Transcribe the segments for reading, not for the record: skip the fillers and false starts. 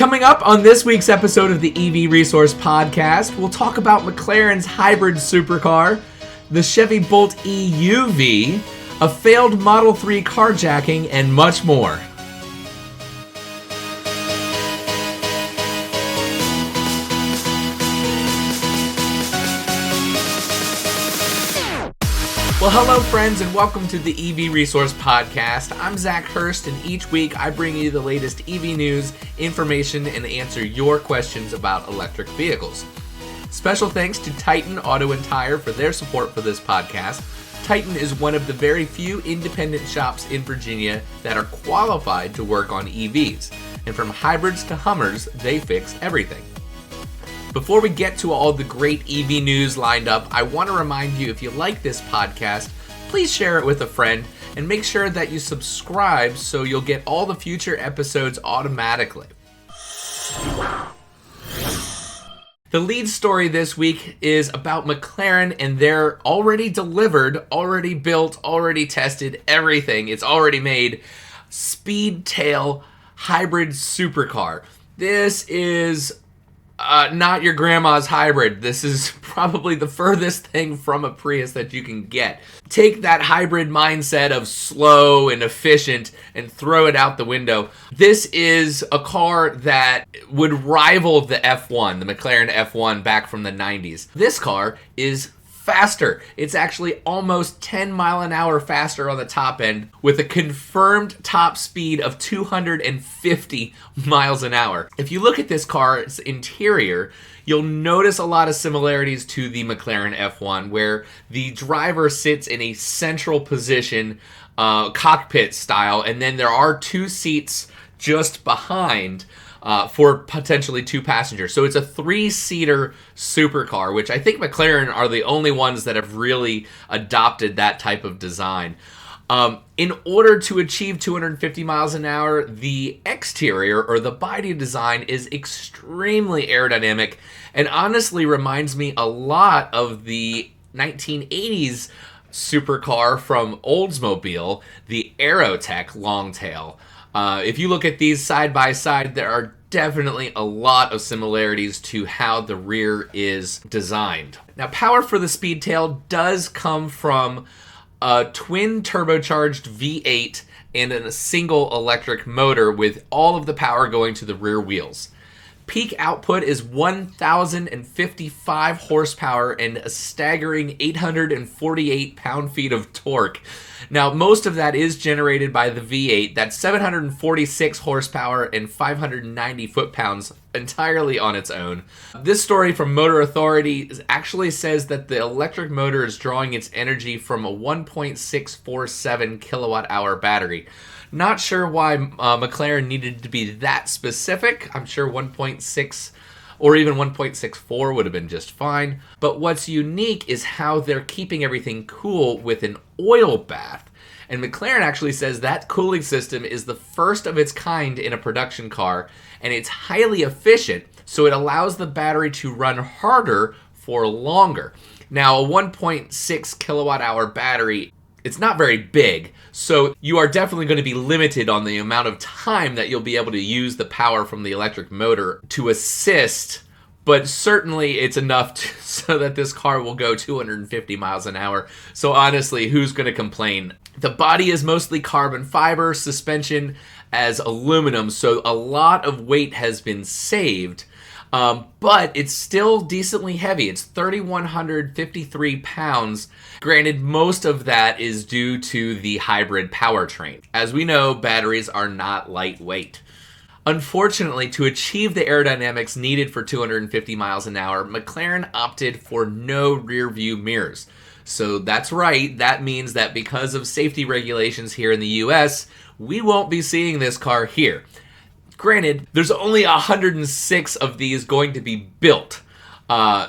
Coming up on this week's episode of the EV Resource Podcast, we'll talk about McLaren's hybrid supercar, the Chevy Bolt EUV, a failed Model 3 carjacking, and much more. Well, hello friends, and welcome to the EV Resource Podcast. I'm Zach Hurst, and each week I bring you the latest EV news, information, and answer your questions about electric vehicles. Special thanks to Titan Auto and Tire for their support for this podcast. Titan is one of the very few independent shops in Virginia that are qualified to work on EVs. And from hybrids to Hummers, they fix everything. Before we get to all the great EV news lined up, I want to remind you, if you like this podcast, please share it with a friend and make sure that you subscribe so you'll get all the future episodes automatically. The lead story this week is about McLaren and their already delivered, already built, already tested, everything. It's already made Speedtail hybrid supercar. This is not your grandma's hybrid. This is probably the furthest thing from a Prius that you can get. Take that hybrid mindset of slow and efficient and throw it out the window. This is a car that would rival the F1, the McLaren F1 back from the 90s. This car is faster. It's actually almost 10 mile an hour faster on the top end with a confirmed top speed of 250 miles an hour. If you look at this car's interior, you'll notice a lot of similarities to the McLaren F1, where the driver sits in a central position, cockpit style, and then there are two seats just behind for potentially two passengers. So it's a three-seater supercar, which I think McLaren are the only ones that have really adopted that type of design. In order to achieve 250 miles an hour, the exterior or the body design is extremely aerodynamic and honestly reminds me a lot of the 1980s supercar from Oldsmobile, the Aerotech Longtail. If you look at these side by side, there are definitely a lot of similarities to how the rear is designed. Now, power for the Speedtail does come from a twin turbocharged V8 and a single electric motor with all of the power going to the rear wheels. Peak output is 1,055 horsepower and a staggering 848 pound-feet of torque. Now, most of that is generated by the V8. That's 746 horsepower and 590 foot-pounds entirely on its own. This story from Motor Authority actually says that the electric motor is drawing its energy from a 1.647 kilowatt-hour battery. Not sure why McLaren needed to be that specific. I'm sure 1.6 or even 1.64 would have been just fine. But what's unique is how they're keeping everything cool with an oil bath. And McLaren actually says that cooling system is the first of its kind in a production car, and it's highly efficient, so it allows the battery to run harder for longer. Now, a 1.6 kilowatt hour battery, it's not very big, so you are definitely going to be limited on the amount of time that you'll be able to use the power from the electric motor to assist, but certainly it's enough so that this car will go 250 miles an hour. So honestly, who's going to complain? The body is mostly carbon fiber, suspension as aluminum, so a lot of weight has been saved. But it's still decently heavy. It's 3,153 pounds. Granted, most of that is due to the hybrid powertrain. As we know, batteries are not lightweight. Unfortunately, to achieve the aerodynamics needed for 250 miles an hour, McLaren opted for no rear-view mirrors. So that's right, that means that because of safety regulations here in the US, we won't be seeing this car here. Granted, there's only 106 of these going to be built.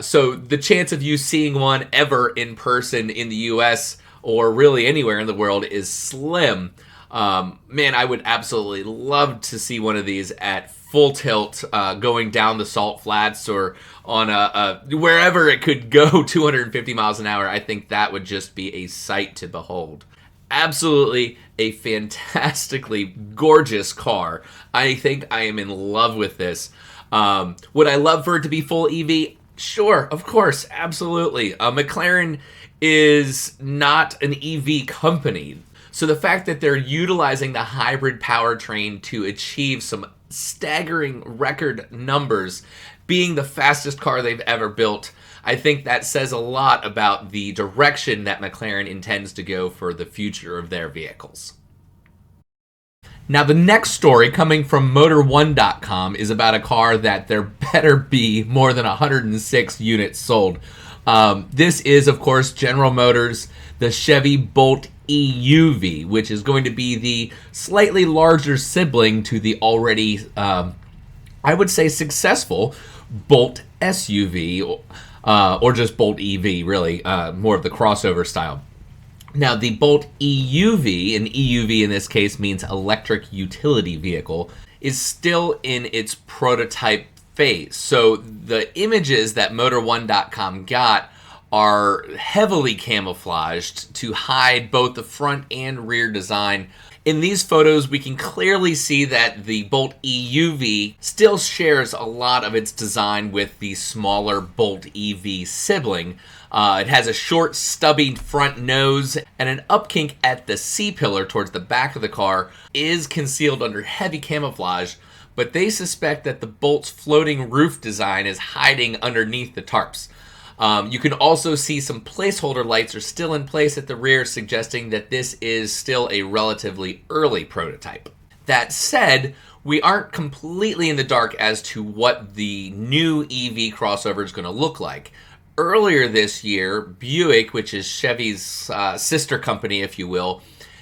So the chance of you seeing one ever in person in the US or really anywhere in the world is slim. Man, I would absolutely love to see one of these at full tilt going down the salt flats or on wherever it could go 250 miles an hour. I think that would just be a sight to behold. absolutely a fantastically gorgeous car. I think I am in love with this. Would I love for it to be full EV? Sure, of course, absolutely. McLaren is not an EV company. So the fact that they're utilizing the hybrid powertrain to achieve some staggering record numbers, being the fastest car they've ever built, I think that says a lot about the direction that McLaren intends to go for the future of their vehicles. Now, the next story coming from Motor1.com is about a car that there better be more than 106 units sold. This is, of course, General Motors, the Chevy Bolt EUV, which is going to be the slightly larger sibling to the already, I would say, successful Bolt SUV, or just Bolt EV, really, more of the crossover style. Now, the Bolt EUV, and EUV in this case means electric utility vehicle, is still in its prototype phase. So the images that Motor1.com got are heavily camouflaged to hide both the front and rear design. In these photos, we can clearly see that the Bolt EUV still shares a lot of its design with the smaller Bolt EV sibling. It has a short, stubby front nose, and an upkink at the C-pillar towards the back of the car is concealed under heavy camouflage, but they suspect that the Bolt's floating roof design is hiding underneath the tarps. You can also see some placeholder lights are still in place at the rear, suggesting that this is still a relatively early prototype. That said, we aren't completely in the dark as to what the new EV crossover is going to look like. Earlier this year, Buick, which is Chevy's sister company, if you will,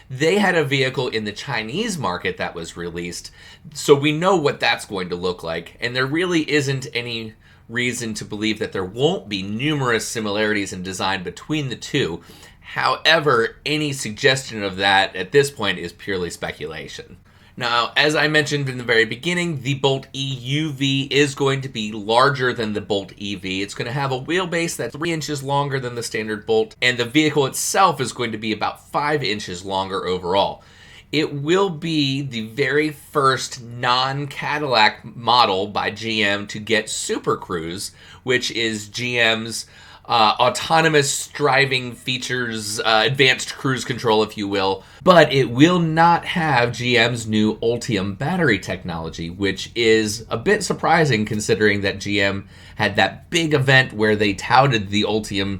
they had a vehicle in the Chinese market that was released, so we know what that's going to look like, and there really isn't any reason to believe that there won't be numerous similarities in design between the two. However, any suggestion of that at this point is purely speculation. Now, as I mentioned in the very beginning, the Bolt EUV is going to be larger than the Bolt EV. It's going to have a wheelbase that's 3 inches longer than the standard Bolt, and the vehicle itself is going to be about 5 inches longer overall. It will be the very first non-Cadillac model by GM to get Super Cruise, which is GM's autonomous driving features, advanced cruise control, if you will. But it will not have GM's new Ultium battery technology, which is a bit surprising considering that GM had that big event where they touted the Ultium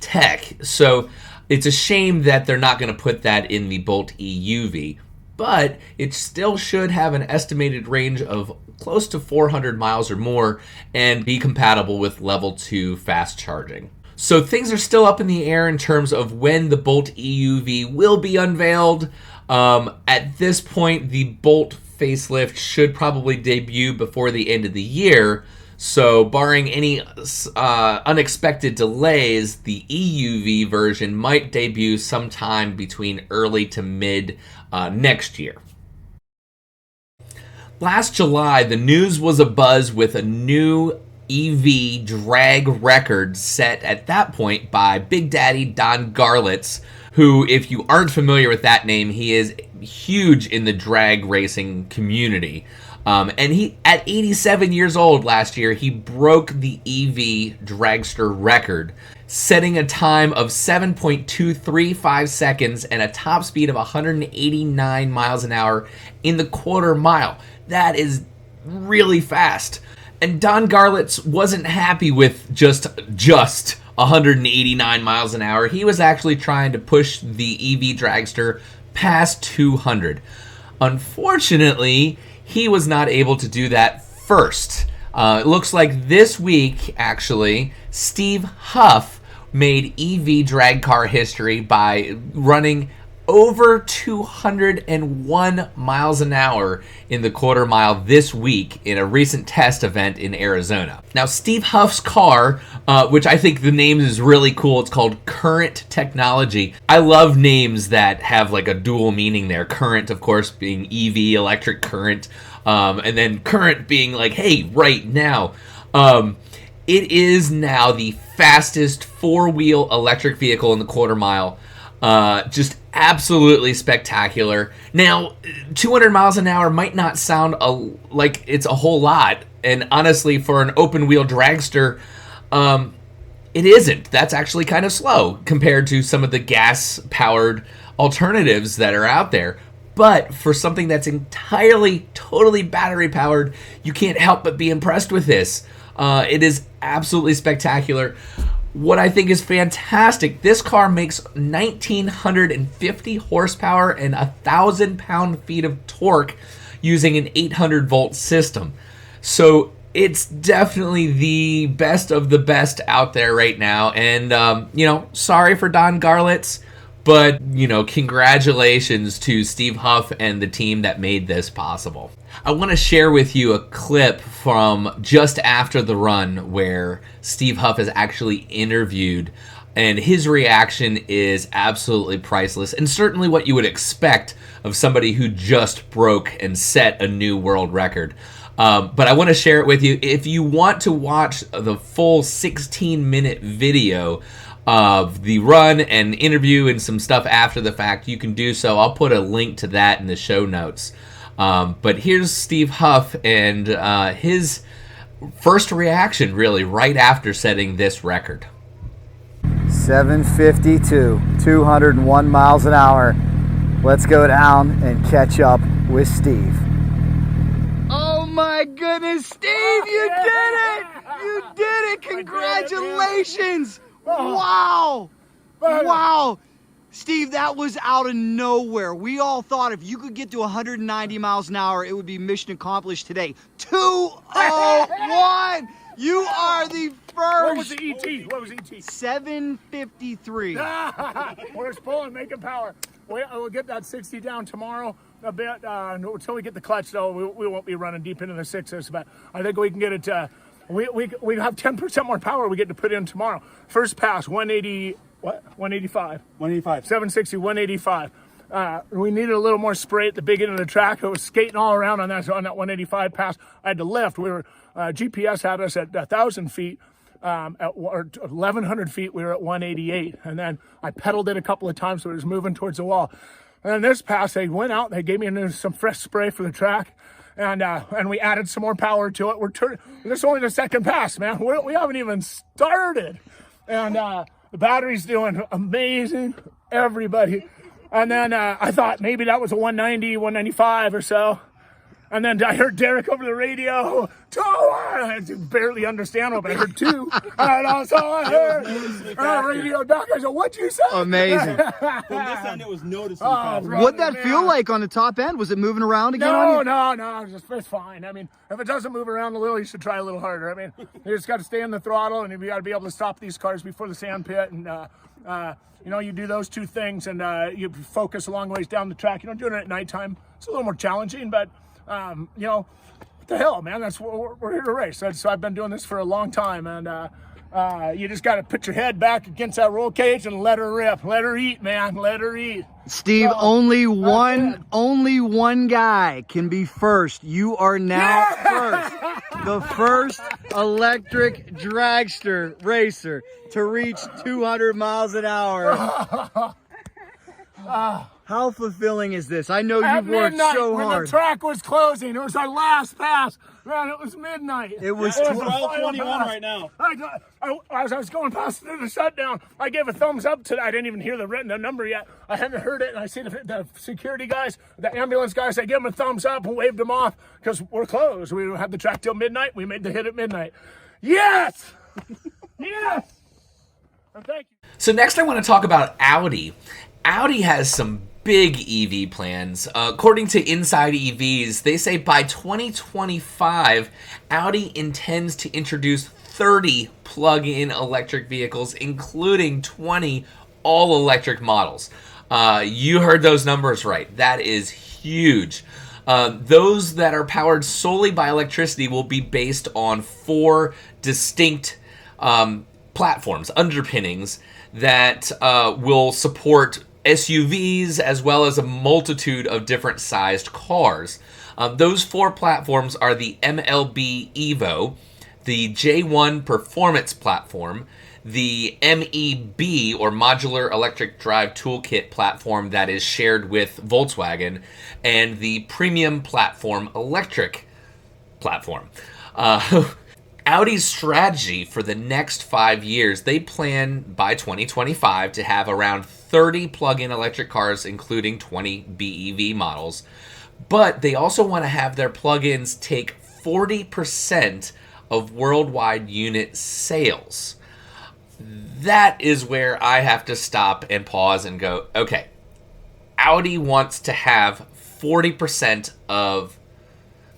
tech. So it's a shame that they're not going to put that in the Bolt EUV, but it still should have an estimated range of close to 400 miles or more and be compatible with level 2 fast charging. So things are still up in the air in terms of when the Bolt EUV will be unveiled. At this point, the Bolt facelift should probably debut before the end of the year. So barring any unexpected delays, the EUV version might debut sometime between early to mid next year. Last July, the news was abuzz with a new EV drag record set at that point by Big Daddy Don Garlits, who, if you aren't familiar with that name, he is huge in the drag racing community. And he, at 87 years old last year, he broke the EV Dragster record, setting a time of 7.235 seconds and a top speed of 189 miles an hour in the quarter mile. That is really fast. And Don Garlits wasn't happy with just 189 miles an hour. He was actually trying to push the EV Dragster past 200. Unfortunately, he was not able to do that first. It looks like this week, actually, Steve Huff made EV drag car history by running over 201 miles an hour in the quarter mile this week in a recent test event in Arizona. Now, Steve Huff's car, which I think the name is really cool, it's called Current Technology. I love names that have like a dual meaning there. Current, of course, being EV, electric current, and then current being like, hey, right now. It is now the fastest four-wheel electric vehicle in the quarter mile. Just Absolutely spectacular. Now, 200 miles an hour might not sound like it's a whole lot, and honestly, for an open-wheel dragster, it isn't. That's actually kind of slow compared to some of the gas-powered alternatives that are out there. But for something that's entirely, totally battery-powered, you can't help but be impressed with this. It is absolutely spectacular. What I think is fantastic, this car makes 1,950 horsepower and 1,000 pound-feet of torque using an 800-volt system. So it's definitely the best of the best out there right now. And, sorry for Don Garlitz, but, congratulations to Steve Huff and the team that made this possible. I want to share with you a clip from just after the run where Steve Huff is actually interviewed, and his reaction is absolutely priceless, and certainly what you would expect of somebody who just broke and set a new world record. But I want to share it with you. If you want to watch the full 16-minute video of the run and interview and some stuff after the fact, you can do so. I'll put a link to that in the show notes. But here's Steve Huff and his first reaction, really, right after setting this record. 752, 201 miles an hour. Let's go down and catch up with Steve. Oh my goodness, Steve, you did it! You did it! Congratulations! Wow! Wow! Steve, that was out of nowhere. We all thought if you could get to 190 miles an hour, it would be mission accomplished today. 201! You are the first. What was the ET? What was ET? 753. We're just pulling, making power. We'll get that 60 down tomorrow a bit. Until we get the clutch, though, we won't be running deep into the sixes. But I think we can get it. We have 10% more power we get to put in tomorrow. First pass, 180. What? 185. 185. 760, 185. We needed a little more spray at the big end of the track. I was skating all around on that 185 pass. I had to lift. We were GPS had us at 1,000 feet. At 1,100 feet, we were at 188. And then I pedaled it a couple of times, so it was moving towards the wall. And then this pass, they went out. They gave me some fresh spray for the track. And we added some more power to it. This is only the second pass, man. We haven't even started. And the battery's doing amazing, everybody. And then I thought maybe that was a 190, 195 or so. And then I heard Derek over the radio, 2! I barely understand it, but I heard 2. And also I heard radio doc. I said, what'd you say? Amazing. From this end, it was noticeably faster. What'd that feel like on the top end? Was it moving around again? No, it's fine. I mean, if it doesn't move around a little, you should try a little harder. I mean, you just got to stay in the throttle, and you got to be able to stop these cars before the sand pit. And, you do those two things, and you focus a long ways down the track. You don't do it at nighttime. It's a little more challenging, but, what the hell, man? That's what we're here to race. So I've been doing this for a long time, and you just got to put your head back against that roll cage and let her rip. Let her eat, man. Let her eat. Steve, only one guy can be first. You are now first. The first electric dragster racer to reach 200 miles an hour. How fulfilling is this? I know you've worked so hard. When the track was closing, it was our last pass. Man, it was midnight. It was 12:21 right now. As I was going past the shutdown, I gave a thumbs up to that. I didn't even hear the number yet. I hadn't heard it, and I see the security guys, the ambulance guys, I gave them a thumbs up and waved them off because we're closed. We had the track till midnight. We made the hit at midnight. Yes! Yes! And thank you. So next I want to talk about Audi. Audi has some big EV plans. According to Inside EVs, they say by 2025, Audi intends to introduce 30 plug-in electric vehicles, including 20 all-electric models. You heard those numbers right. That is huge. Those that are powered solely by electricity will be based on 4 distinct platforms, underpinnings, that will support SUVs as well as a multitude of different sized cars. Those 4 platforms are the MLB Evo, the J1 Performance Platform, the MEB, or Modular Electric Drive Toolkit platform that is shared with Volkswagen, and the Premium Platform Electric platform. Audi's strategy for the next 5 years, they plan by 2025 to have around 30 plug-in electric cars, including 20 BEV models. But they also want to have their plug-ins take 40% of worldwide unit sales. That is where I have to stop and pause and go, okay, Audi wants to have 40% of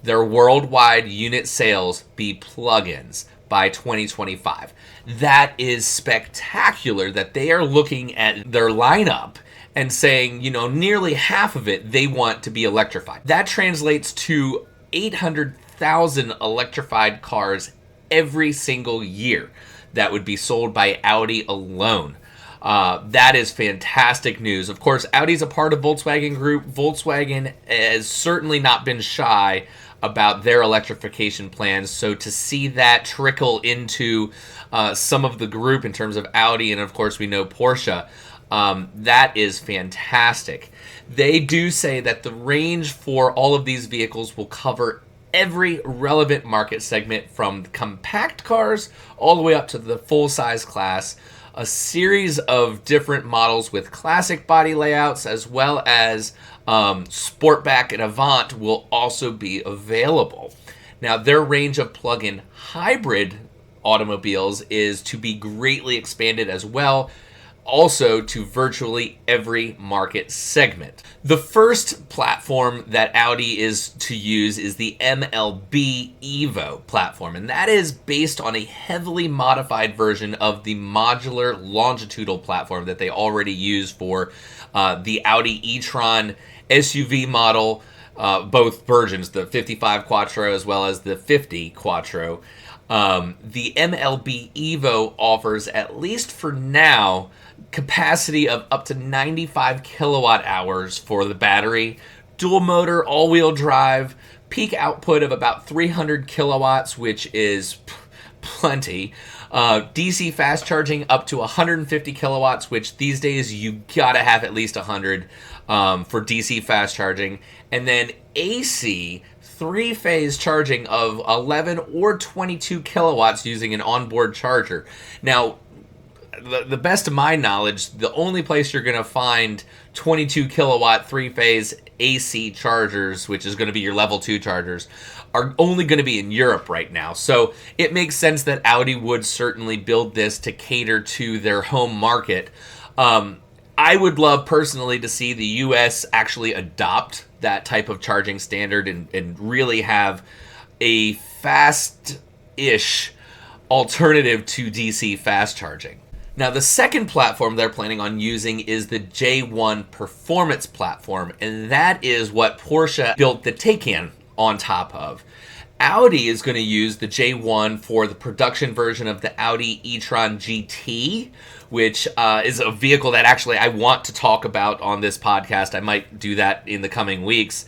their worldwide unit sales be plug-ins by 2025. That is spectacular that they are looking at their lineup and saying, you know, nearly half of it they want to be electrified. That translates to 800,000 electrified cars every single year that would be sold by Audi alone. That is fantastic news. Of course, Audi's a part of Volkswagen Group. Volkswagen has certainly not been shy about their electrification plans, so to see that trickle into some of the group in terms of Audi, and of course we know Porsche, that is fantastic. They do say that the range for all of these vehicles will cover every relevant market segment, from compact cars all the way up to the full-size class. A series of different models with classic body layouts, as well as Sportback and Avant, will also be available. Now, their range of plug-in hybrid automobiles is to be greatly expanded as well, also to virtually every market segment. The first platform that Audi is to use is the MLB Evo platform, and that is based on a heavily modified version of the modular longitudinal platform that they already use for the Audi e-tron SUV model, both versions, the 55 Quattro as well as the 50 Quattro. The MLB Evo offers, at least for now, capacity of up to 95 kilowatt hours for the battery, dual motor, all-wheel drive, peak output of about 300 kilowatts, which is plenty. DC fast charging up to 150 kilowatts, which these days you gotta have at least 100 for DC fast charging. And then AC three-phase charging of 11 or 22 kilowatts using an onboard charger. Now, the best of my knowledge, the only place you're going to find 22 kilowatt three-phase AC chargers, which is going to be your level 2 chargers, are only going to be in Europe right now. So it makes sense that Audi would certainly build this to cater to their home market. I would love personally to see the US actually adopt that type of charging standard and really have a fast-ish alternative to DC fast charging. Now, the second platform they're planning on using is the J1 Performance platform, and that is what Porsche built the Taycan on top of. Audi is going to use the J1 for the production version of the Audi e-tron GT, which is a vehicle that actually I want to talk about on this podcast. I might do that in the coming weeks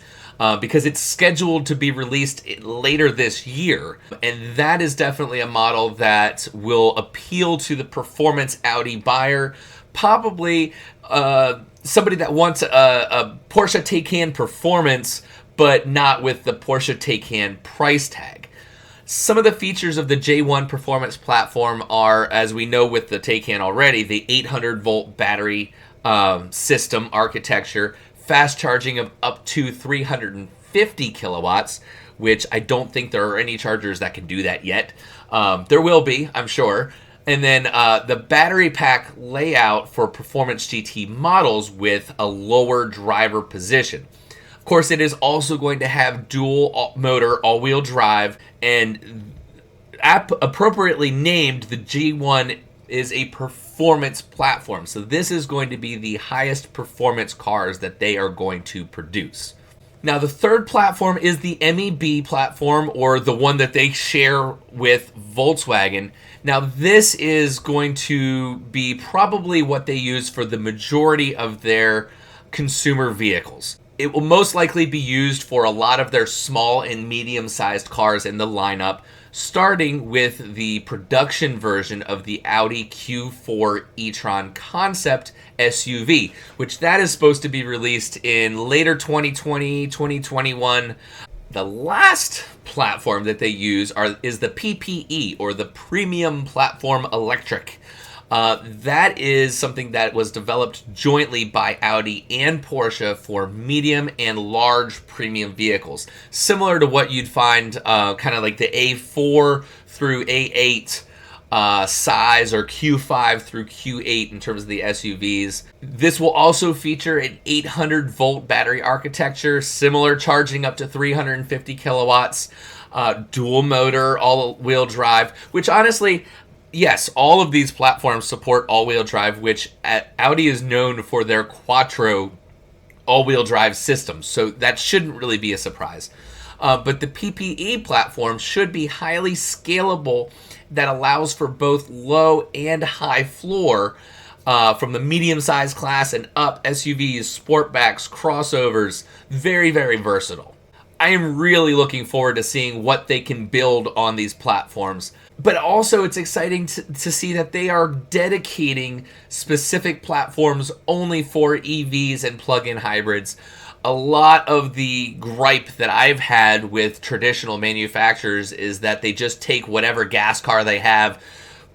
because it's scheduled to be released later this year. And that is definitely a model that will appeal to the performance Audi buyer, probably somebody that wants a Porsche Taycan performance, but not with the Porsche Taycan price tag. Some of the features of the J1 Performance platform are, as we know with the Taycan already, the 800-volt battery system architecture, fast charging of up to 350 kilowatts, which I don't think there are any chargers that can do that yet. There will be, I'm sure. And then the battery pack layout for Performance GT models with a lower driver position. Of course, it is also going to have dual motor all-wheel drive, and appropriately named, the G1 is a performance platform. So this is going to be the highest performance cars that they are going to produce. Now, the third platform is the MEB platform, or the one that they share with Volkswagen. Now, this is going to be probably what they use for the majority of their consumer vehicles. It will most likely be used for a lot of their small and medium-sized cars in the lineup, starting with the production version of the Audi Q4 e-tron concept SUV, which that is supposed to be released in later 2020, 2021. The last platform that they use is the PPE, or the Premium Platform Electric. That is something that was developed jointly by Audi and Porsche for medium and large premium vehicles, similar to what you'd find kind of like the A4 through A8 size, or Q5 through Q8 in terms of the SUVs. This will also feature an 800-volt battery architecture, similar charging up to 350 kilowatts, dual motor, all-wheel drive, which honestly, yes, all of these platforms support all-wheel drive, which Audi is known for their Quattro all-wheel drive systems, so that shouldn't really be a surprise. But the PPE platform should be highly scalable, that allows for both low and high floor from the medium-sized class and up, SUVs, sportbacks, crossovers. Very, very versatile. I am really looking forward to seeing what they can build on these platforms. But also it's exciting to see that they are dedicating specific platforms only for EVs and plug-in hybrids. A lot of the gripe that I've had with traditional manufacturers is that they just take whatever gas car they have,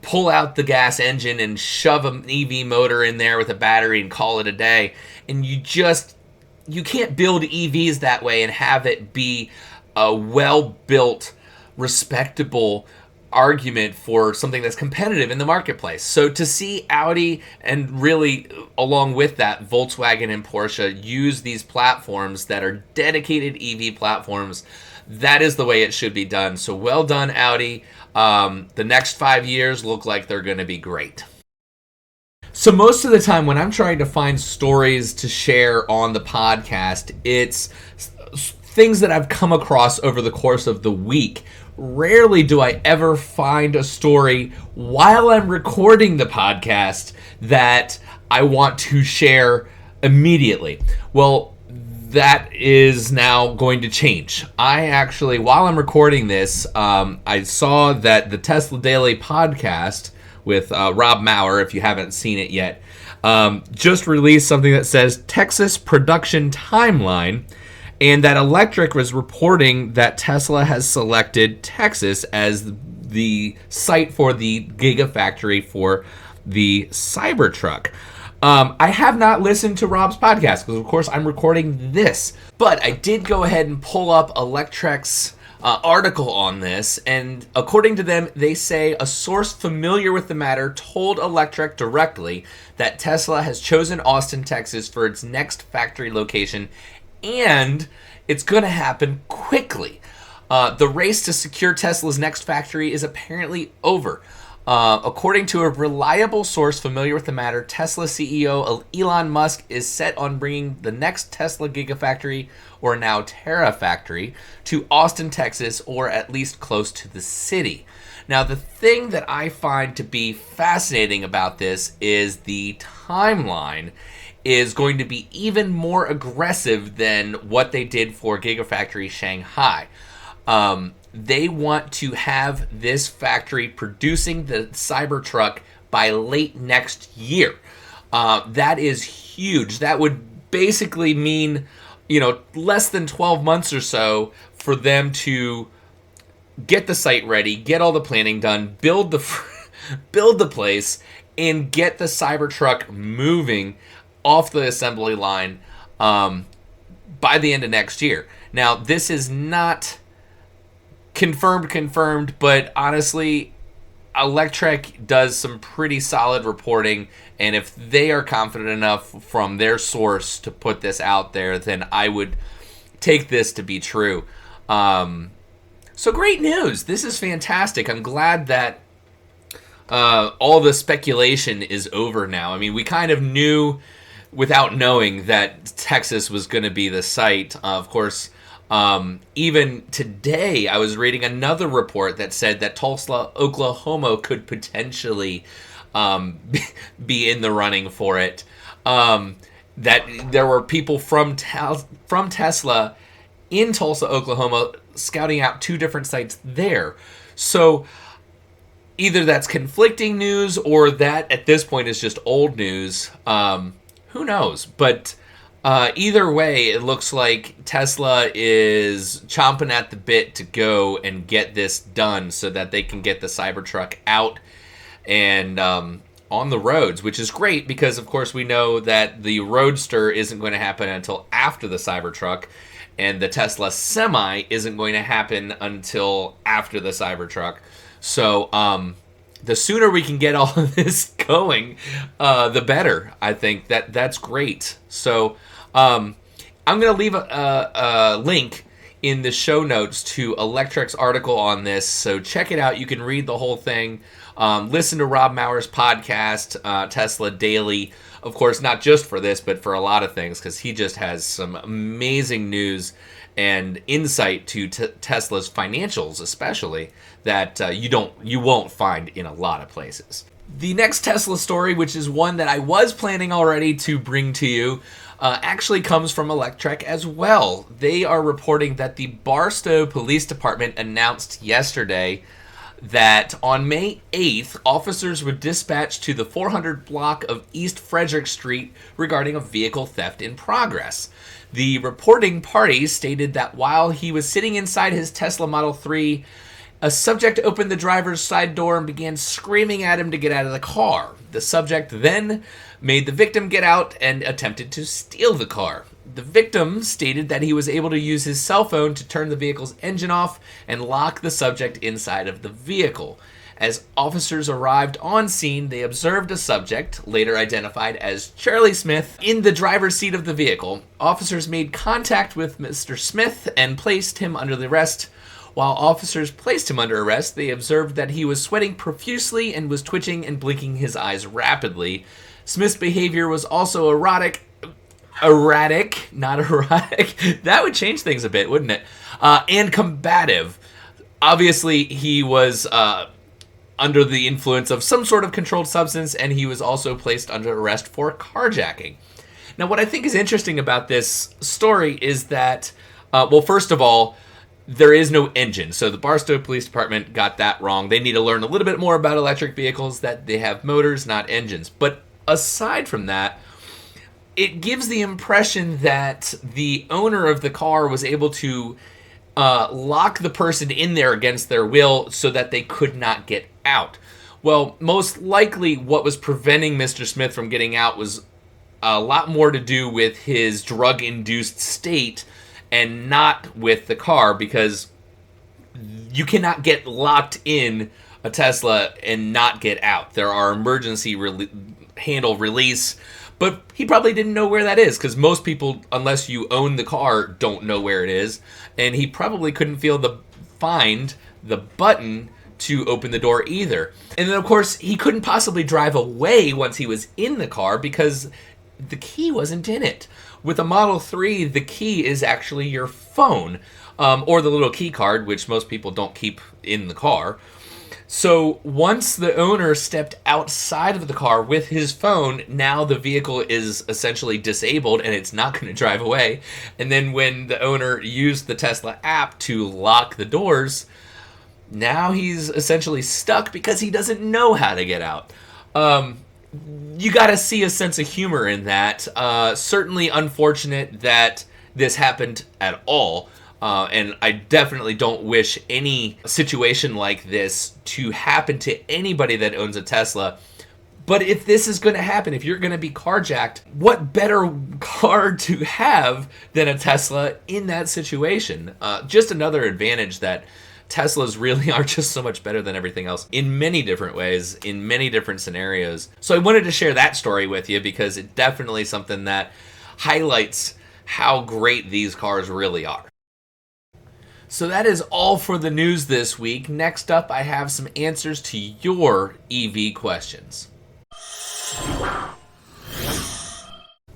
pull out the gas engine and shove an EV motor in there with a battery and call it a day. And you can't build EVs that way and have it be a well-built, respectable argument for something that's competitive in the marketplace. So to see Audi, and really along with that Volkswagen and Porsche, use these platforms that are dedicated EV platforms, that is the way it should be done. So well done, Audi. The next 5 years look like they're going to be great. So most of the time when I'm trying to find stories to share on the podcast, it's things that I've come across over the course of the week. Rarely do I ever find a story while I'm recording the podcast that I want to share immediately. Well, that is now going to change. I actually, while I'm recording this, I saw that the Tesla Daily podcast with Rob Maurer, if you haven't seen it yet, just released something that says Texas production timeline. And that Electric was reporting that Tesla has selected Texas as the site for the Gigafactory for the Cybertruck. I have not listened to Rob's podcast because, of course, I'm recording this. But I did go ahead and pull up Electric's article on this. And according to them, they say a source familiar with the matter told Electric directly that Tesla has chosen Austin, Texas for its next factory location, and it's going to happen quickly. The race to secure Tesla's next factory is apparently over. According to a reliable source familiar with the matter, Tesla CEO Elon Musk is set on bringing the next Tesla Gigafactory, or now Terafactory, to Austin, Texas, or at least close to the city. Now, the thing that I find to be fascinating about this is the timeline is going to be even more aggressive than what they did for Gigafactory Shanghai. They want to have this factory producing the Cybertruck by late next year. That is huge. That would basically mean, less than 12 months or so for them to get the site ready, get all the planning done, build the place, and get the Cybertruck moving off the assembly line by the end of next year. Now, this is not confirmed, but honestly, Electric does some pretty solid reporting, and if they are confident enough from their source to put this out there, then I would take this to be true. So great news. This is fantastic. I'm glad that all the speculation is over now. I mean, we kind of knew without knowing that Texas was going to be the site. Of course, even today I was reading another report that said that Tulsa, Oklahoma could potentially be in the running for it. that there were people from Tesla in Tulsa, Oklahoma, scouting out 2 different sites there. So either that's conflicting news or that at this point is just old news. Who knows? But either way, it looks like Tesla is chomping at the bit to go and get this done so that they can get the Cybertruck out and on the roads, which is great because, of course, we know that the Roadster isn't going to happen until after the Cybertruck, and the Tesla Semi isn't going to happen until after the Cybertruck. So the sooner we can get all of this going, the better. I think that's great. So I'm going to leave a link in the show notes to Electrek's article on this, so check it out. You can read the whole thing. Listen to Rob Maurer's podcast, Tesla Daily. Of course, not just for this, but for a lot of things, because he just has some amazing news and insight to Tesla's financials, especially, that you won't find in a lot of places. The next Tesla story, which is one that I was planning already to bring to you, actually comes from Electrek as well. They are reporting that the Barstow Police Department announced yesterday that on May 8th, officers were dispatched to the 400 block of East Frederick Street regarding a vehicle theft in progress. The reporting party stated that while he was sitting inside his Tesla Model 3, a subject opened the driver's side door and began screaming at him to get out of the car. The subject then made the victim get out and attempted to steal the car. The victim stated that he was able to use his cell phone to turn the vehicle's engine off and lock the subject inside of the vehicle. As officers arrived on scene, they observed a subject, later identified as Charlie Smith, in the driver's seat of the vehicle. Officers made contact with Mr. Smith and placed him under arrest. While officers placed him under arrest, they observed that he was sweating profusely and was twitching and blinking his eyes rapidly. Smith's behavior was also erratic, not erotic. That would change things a bit, wouldn't it? And combative. Obviously, he was under the influence of some sort of controlled substance, and he was also placed under arrest for carjacking. Now, what I think is interesting about this story is that, well, first of all, there is no engine. So the Barstow Police Department got that wrong. They need to learn a little bit more about electric vehicles, that they have motors, not engines. But aside from that, it gives the impression that the owner of the car was able to lock the person in there against their will so that they could not get out. Well, most likely what was preventing Mr. Smith from getting out was a lot more to do with his drug-induced state and not with the car, because you cannot get locked in a Tesla and not get out. There are emergency handle release, but he probably didn't know where that is, because most people, unless you own the car, don't know where it is, and he probably couldn't find the button to open the door either. And then, of course, he couldn't possibly drive away once he was in the car because the key wasn't in it. With a Model 3, the key is actually your phone, or the little key card, which most people don't keep in the car. So once the owner stepped outside of the car with his phone, now the vehicle is essentially disabled and it's not going to drive away. And then when the owner used the Tesla app to lock the doors, now he's essentially stuck because he doesn't know how to get out. You got to see a sense of humor in that. Certainly unfortunate that this happened at all. And I definitely don't wish any situation like this to happen to anybody that owns a Tesla. But if this is going to happen, if you're going to be carjacked, what better car to have than a Tesla in that situation? Just another advantage that Teslas really are just so much better than everything else in many different ways, in many different scenarios. So I wanted to share that story with you because it's definitely something that highlights how great these cars really are. So that is all for the news this week. Next up, I have some answers to your EV questions.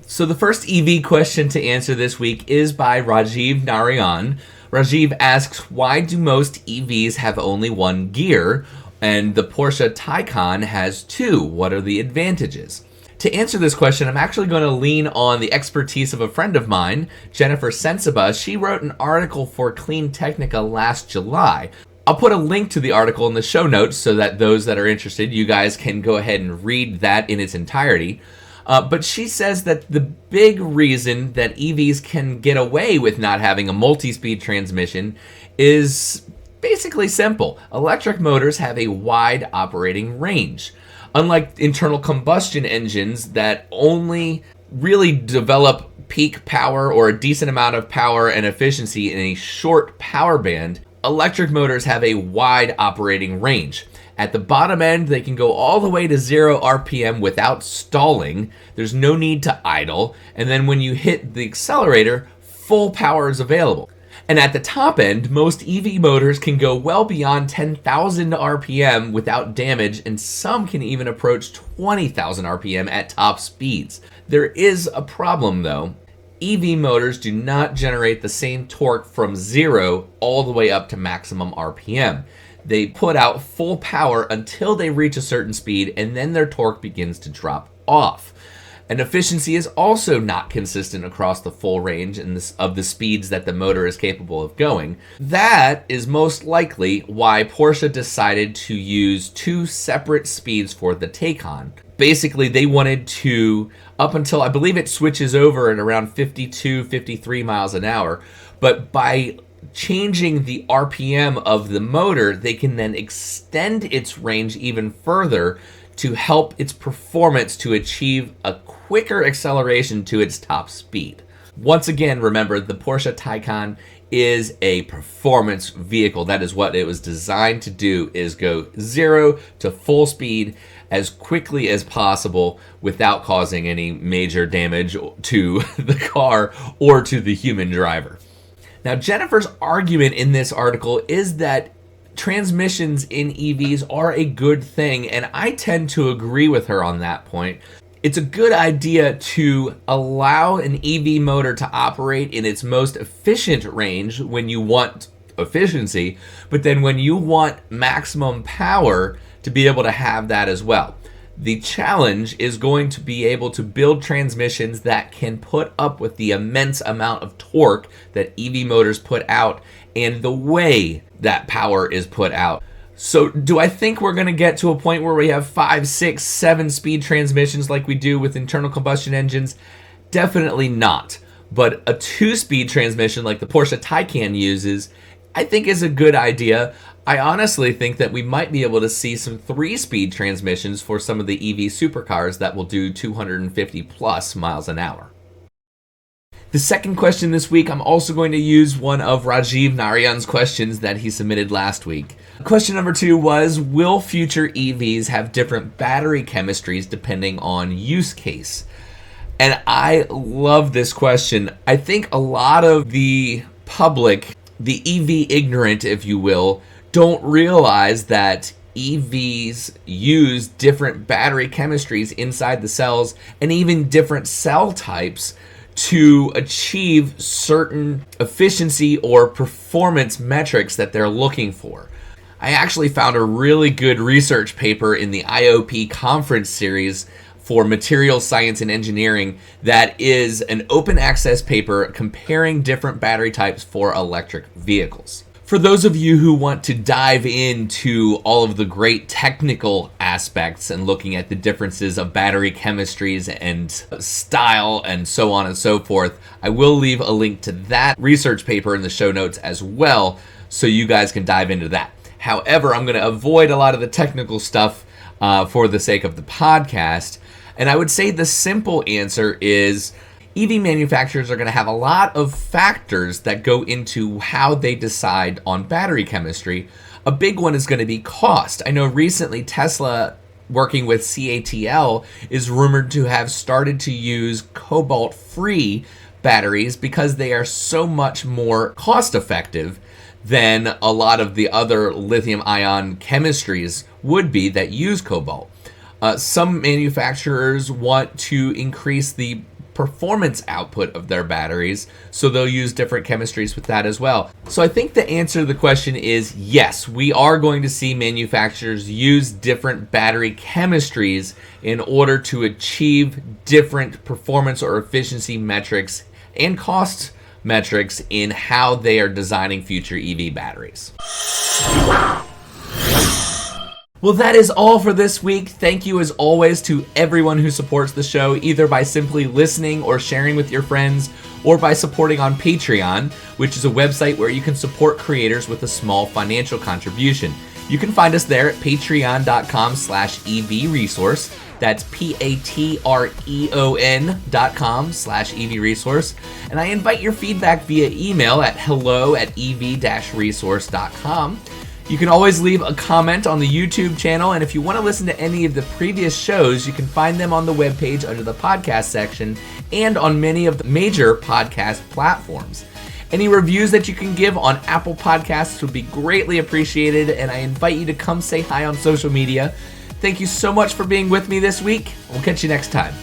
So the first EV question to answer this week is by Rajiv Narayan. Rajiv asks, why do most EVs have only one gear and the Porsche Taycan has two? What are the advantages? To answer this question, I'm actually going to lean on the expertise of a friend of mine, Jennifer Sensiba. She wrote an article for Clean Technica last July. I'll put a link to the article in the show notes so that those that are interested, you guys can go ahead and read that in its entirety. But she says that the big reason that EVs can get away with not having a multi-speed transmission is basically simple. Electric motors have a wide operating range. Unlike internal combustion engines that only really develop peak power or a decent amount of power and efficiency in a short power band, electric motors have a wide operating range. At the bottom end, they can go all the way to 0 RPM without stalling. There's no need to idle. And then when you hit the accelerator, full power is available. And at the top end, most EV motors can go well beyond 10,000 RPM without damage, and some can even approach 20,000 RPM at top speeds. There is a problem though. EV motors do not generate the same torque from 0 all the way up to maximum RPM. They put out full power until they reach a certain speed, and then their torque begins to drop off. And efficiency is also not consistent across the full range of the speeds that the motor is capable of going. That is most likely why Porsche decided to use 2 separate speeds for the Taycan. Basically, they wanted to, up until I believe it switches over at around 52, 53 miles an hour, but by changing the RPM of the motor, they can then extend its range even further to help its performance to achieve a quicker acceleration to its top speed. Once again, remember, the Porsche Taycan is a performance vehicle. That is what it was designed to do, is go 0 to full speed as quickly as possible without causing any major damage to the car or to the human driver. Now, Jennifer's argument in this article is that transmissions in EVs are a good thing, and I tend to agree with her on that point. It's a good idea to allow an EV motor to operate in its most efficient range when you want efficiency, but then when you want maximum power, to be able to have that as well. The challenge is going to be able to build transmissions that can put up with the immense amount of torque that EV motors put out and the way that power is put out. So do I think we're going to get to a point where we have 5, 6, 7 speed transmissions like we do with internal combustion engines? Definitely not. But a 2-speed transmission like the Porsche Taycan uses, I think is a good idea. I honestly think that we might be able to see some 3-speed transmissions for some of the EV supercars that will do 250 plus miles an hour. The second question this week, I'm also going to use one of Rajiv Narayan's questions that he submitted last week. Question number 2 was, will future EVs have different battery chemistries depending on use case? And I love this question. I think a lot of the public, the EV ignorant, if you will, don't realize that EVs use different battery chemistries inside the cells and even different cell types to achieve certain efficiency or performance metrics that they're looking for. I actually found a really good research paper in the IOP conference series for materials science and engineering that is an open access paper comparing different battery types for electric vehicles. For those of you who want to dive into all of the great technical aspects and looking at the differences of battery chemistries and style and so on and so forth, I will leave a link to that research paper in the show notes as well, so you guys can dive into that. However, I'm going to avoid a lot of the technical stuff for the sake of the podcast, and I would say the simple answer is EV manufacturers are going to have a lot of factors that go into how they decide on battery chemistry. A big one is going to be cost. I know recently Tesla, working with CATL, is rumored to have started to use cobalt-free batteries because they are so much more cost-effective than a lot of the other lithium-ion chemistries would be that use cobalt. Some manufacturers want to increase the performance output of their batteries, so they'll use different chemistries with that as well. So I think the answer to the question is yes, we are going to see manufacturers use different battery chemistries in order to achieve different performance or efficiency metrics and cost metrics in how they are designing future EV batteries. Well, that is all for this week. Thank you as always to everyone who supports the show, either by simply listening or sharing with your friends, or by supporting on Patreon, which is a website where you can support creators with a small financial contribution. You can find us there at patreon.com/EVResource. That's patreon.com/EVResource. And I invite your feedback via email at hello@ev-resource.com. You can always leave a comment on the YouTube channel, and if you want to listen to any of the previous shows, you can find them on the webpage under the podcast section and on many of the major podcast platforms. Any reviews that you can give on Apple Podcasts would be greatly appreciated, and I invite you to come say hi on social media. Thank you so much for being with me this week. We'll catch you next time.